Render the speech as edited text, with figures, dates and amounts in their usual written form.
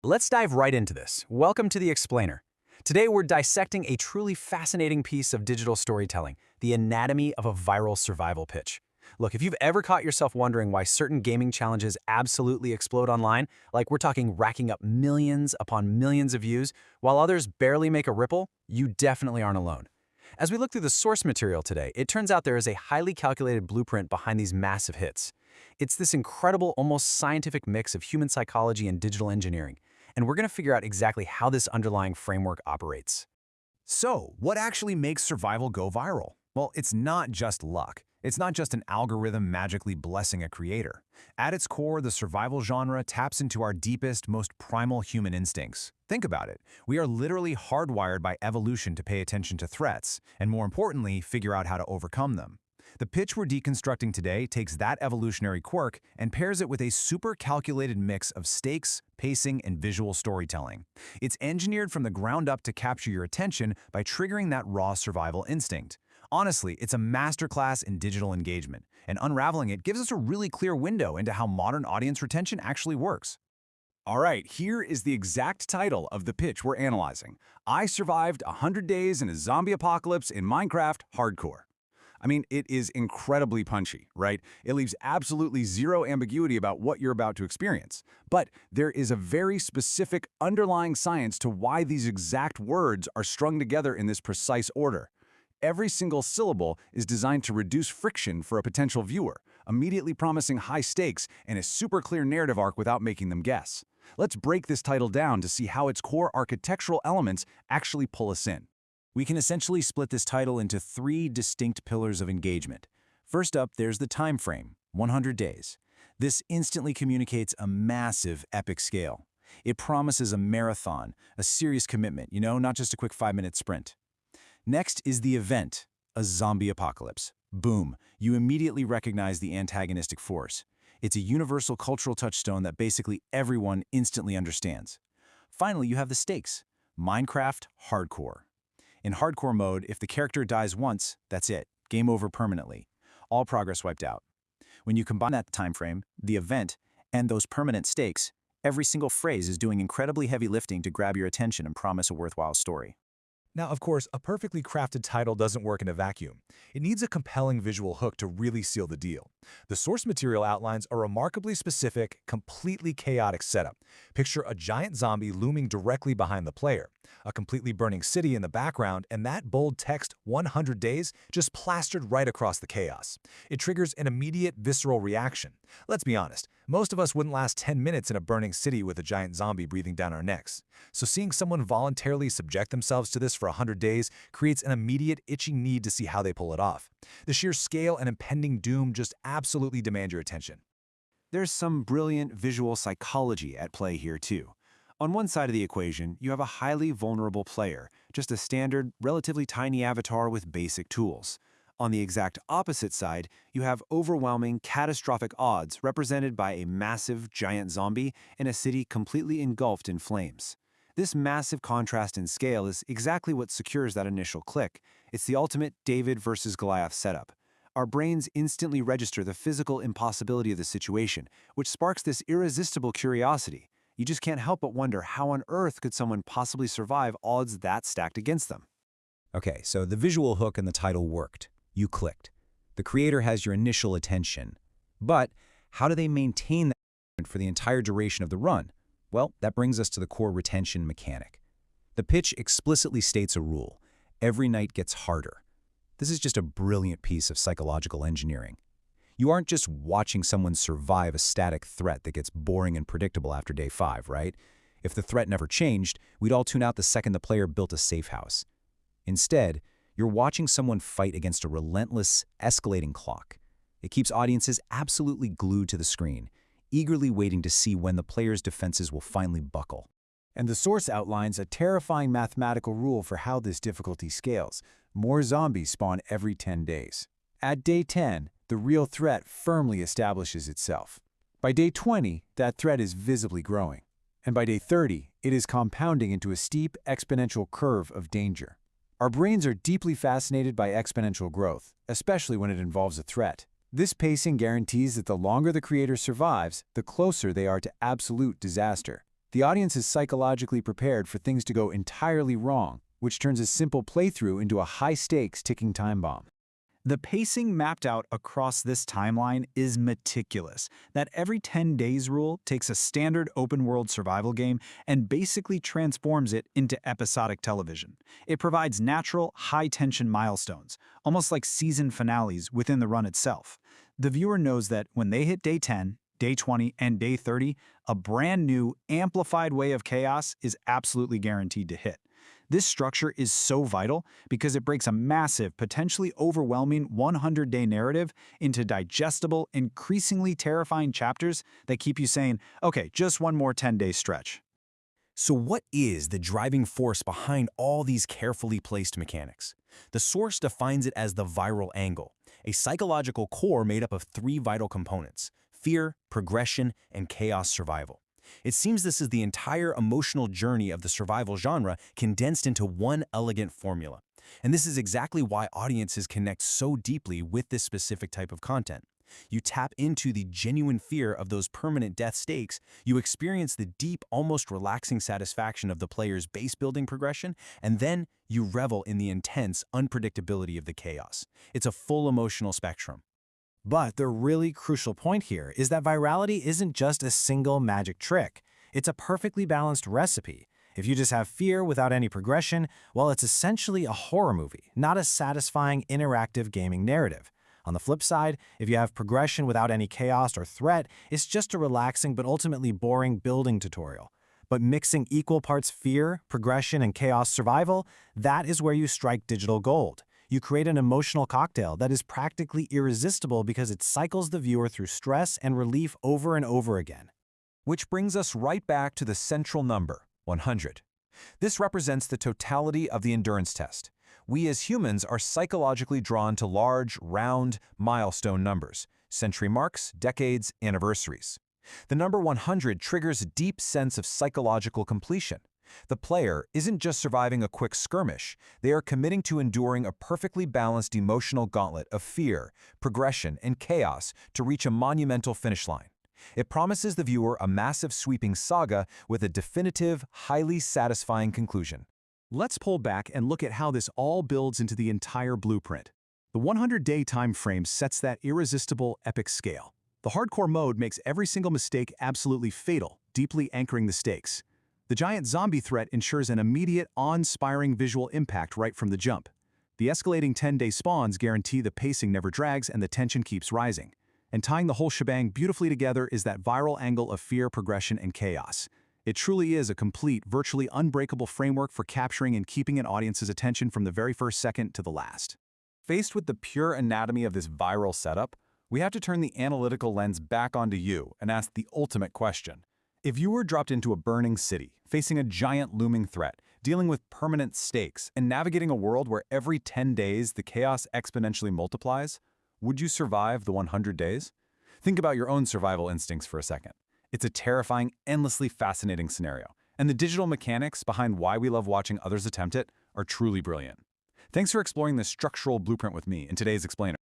Let's dive right into this. Welcome to The Explainer. Today we're dissecting a truly fascinating piece of digital storytelling, the anatomy of a viral survival pitch. Look, if you've ever caught yourself wondering why certain gaming challenges absolutely explode online, like we're talking racking up millions upon millions of views, while others barely make a ripple, you definitely aren't alone. As we look through the source material today, it turns out there is a highly calculated blueprint behind these massive hits. It's this incredible, almost scientific mix of human psychology and digital engineering, and we're going to figure out exactly how this underlying framework operates. So, what actually makes survival go viral? Well, it's not just luck. It's not just an algorithm magically blessing a creator. At its core, the survival genre taps into our deepest, most primal human instincts. Think about it. We are literally hardwired by evolution to pay attention to threats, and more importantly, figure out how to overcome them. The pitch we're deconstructing today takes that evolutionary quirk and pairs it with a super calculated mix of stakes, pacing, and visual storytelling. It's engineered from the ground up to capture your attention by triggering that raw survival instinct. Honestly, it's a masterclass in digital engagement, and unraveling it gives us a really clear window into how modern audience retention actually works. All right, here is the exact title of the pitch we're analyzing. I survived 100 days in a zombie apocalypse in Minecraft Hardcore. I mean, it is incredibly punchy, right? It leaves absolutely zero ambiguity about what you're about to experience. But there is a very specific underlying science to why these exact words are strung together in this precise order. Every single syllable is designed to reduce friction for a potential viewer, immediately promising high stakes and a super clear narrative arc without making them guess. Let's break this title down to see how its core architectural elements actually pull us in. We can essentially split this title into three distinct pillars of engagement. First up, there's the time frame, 100 days. This instantly communicates a massive, epic scale. It promises a marathon, a serious commitment, not just a quick 5-minute sprint. Next is the event, a zombie apocalypse. Boom, you immediately recognize the antagonistic force. It's a universal cultural touchstone that basically everyone instantly understands. Finally, you have the stakes, Minecraft Hardcore. In hardcore mode, if the character dies once, that's it, game over permanently. All progress wiped out. When you combine that time frame, the event, and those permanent stakes, every single phrase is doing incredibly heavy lifting to grab your attention and promise a worthwhile story. Now, of course, a perfectly crafted title doesn't work in a vacuum. It needs a compelling visual hook to really seal the deal. The source material outlines a remarkably specific, completely chaotic setup. Picture a giant zombie looming directly behind the player, a completely burning city in the background, and that bold text, 100 days, just plastered right across the chaos. It triggers an immediate, visceral reaction. Let's be honest, most of us wouldn't last 10 minutes in a burning city with a giant zombie breathing down our necks. So seeing someone voluntarily subject themselves to this for 100 days creates an immediate, itching need to see how they pull it off. The sheer scale and impending doom just absolutely demand your attention. There's some brilliant visual psychology at play here too. On one side of the equation, you have a highly vulnerable player, just a standard, relatively tiny avatar with basic tools. On the exact opposite side, you have overwhelming, catastrophic odds represented by a massive, giant zombie in a city completely engulfed in flames. This massive contrast in scale is exactly what secures that initial click. It's the ultimate David versus Goliath setup. Our brains instantly register the physical impossibility of the situation, which sparks this irresistible curiosity. You just can't help but wonder how on earth could someone possibly survive odds that stacked against them. Okay, so the visual hook and the title worked. You clicked. The creator has your initial attention. But how do they maintain that for the entire duration of the run? Well, that brings us to the core retention mechanic. The pitch explicitly states a rule. Every night gets harder. This is just a brilliant piece of psychological engineering. You aren't just watching someone survive a static threat that gets boring and predictable after day 5, right? If the threat never changed, we'd all tune out the second the player built a safe house. Instead, you're watching someone fight against a relentless, escalating clock. It keeps audiences absolutely glued to the screen, eagerly waiting to see when the player's defenses will finally buckle. And the source outlines a terrifying mathematical rule for how this difficulty scales. More zombies spawn every 10 days. At day 10, the real threat firmly establishes itself. By day 20, that threat is visibly growing. And by day 30, it is compounding into a steep exponential curve of danger. Our brains are deeply fascinated by exponential growth, especially when it involves a threat. This pacing guarantees that the longer the creator survives, the closer they are to absolute disaster. The audience is psychologically prepared for things to go entirely wrong, which turns a simple playthrough into a high-stakes ticking time bomb. The pacing mapped out across this timeline is meticulous. That every 10 days rule takes a standard open-world survival game and basically transforms it into episodic television. It provides natural, high-tension milestones, almost like season finales within the run itself. The viewer knows that when they hit day 10, day 20, and day 30, a brand new, amplified way of chaos is absolutely guaranteed to hit. This structure is so vital because it breaks a massive, potentially overwhelming 100-day narrative into digestible, increasingly terrifying chapters that keep you saying, okay, just one more 10-day stretch. So what is the driving force behind all these carefully placed mechanics? The source defines it as the viral angle, a psychological core made up of 3 vital components: fear, progression, and chaos survival. It seems this is the entire emotional journey of the survival genre condensed into one elegant formula. And this is exactly why audiences connect so deeply with this specific type of content. You tap into the genuine fear of those permanent death stakes, you experience the deep, almost relaxing satisfaction of the player's base-building progression, and then you revel in the intense unpredictability of the chaos. It's a full emotional spectrum. But the really crucial point here is that virality isn't just a single magic trick. It's a perfectly balanced recipe. If you just have fear without any progression, well, it's essentially a horror movie, not a satisfying interactive gaming narrative. On the flip side, if you have progression without any chaos or threat, it's just a relaxing but ultimately boring building tutorial. But mixing equal parts fear, progression, and chaos survival, that is where you strike digital gold. You create an emotional cocktail that is practically irresistible because it cycles the viewer through stress and relief over and over again. Which brings us right back to the central number, 100. This represents the totality of the endurance test. We as humans are psychologically drawn to large, round, milestone numbers: century marks, decades, anniversaries. The number 100 triggers a deep sense of psychological completion. The player isn't just surviving a quick skirmish, they are committing to enduring a perfectly balanced emotional gauntlet of fear, progression, and chaos to reach a monumental finish line. It promises the viewer a massive sweeping saga with a definitive, highly satisfying conclusion. Let's pull back and look at how this all builds into the entire blueprint. The 100-day time frame sets that irresistible, epic scale. The hardcore mode makes every single mistake absolutely fatal, deeply anchoring the stakes. The giant zombie threat ensures an immediate, awe-inspiring visual impact right from the jump. The escalating 10-day spawns guarantee the pacing never drags and the tension keeps rising. And tying the whole shebang beautifully together is that viral angle of fear, progression, and chaos. It truly is a complete, virtually unbreakable framework for capturing and keeping an audience's attention from the very first second to the last. Faced with the pure anatomy of this viral setup, we have to turn the analytical lens back onto you and ask the ultimate question. If you were dropped into a burning city, facing a giant looming threat, dealing with permanent stakes, and navigating a world where every 10 days the chaos exponentially multiplies, would you survive the 100 days? Think about your own survival instincts for a second. It's a terrifying, endlessly fascinating scenario, and the digital mechanics behind why we love watching others attempt it are truly brilliant. Thanks for exploring this structural blueprint with me in today's Explainer.